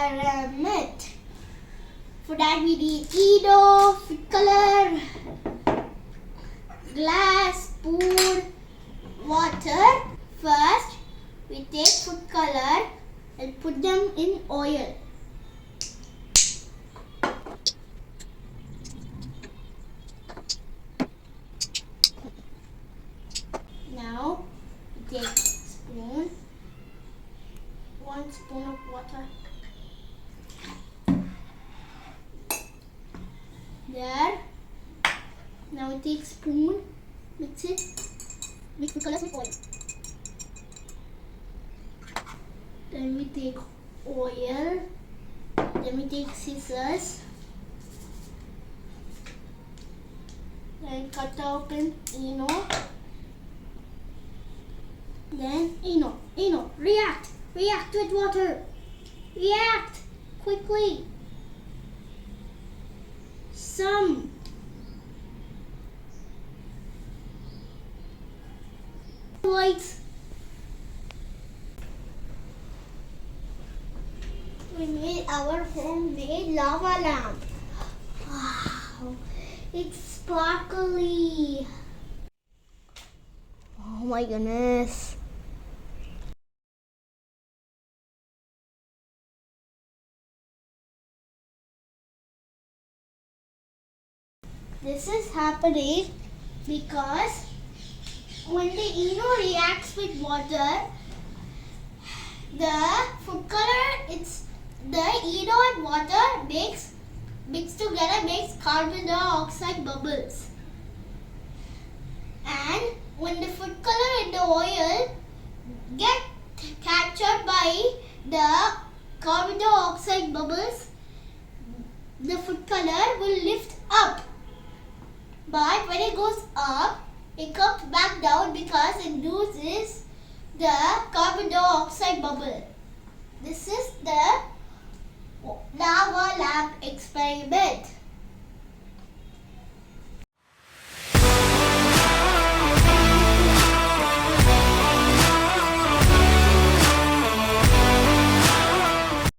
experiment. For that we need Edo, food color, glass, spoon, water. First, we take food color and put them in oil. Now, we take spoon, 1 spoon of water. There. Now we take spoon, mix it, mix the colors with oil. Then we take oil. Then we take scissors. Then cut open Eno. Then Eno, react with water. React quickly. Some. Lights. We made our homemade lava lamp. Wow, it's sparkly. Oh my goodness. This is happening because when the Eno reacts with water, the food color, the Eno and water mixed together makes carbon dioxide bubbles. And when the food color and the oil get captured by the carbon dioxide bubbles, the food color will lift up. But when it goes up, it comes back down because it loses the carbon dioxide bubble. This is the lava lamp experiment.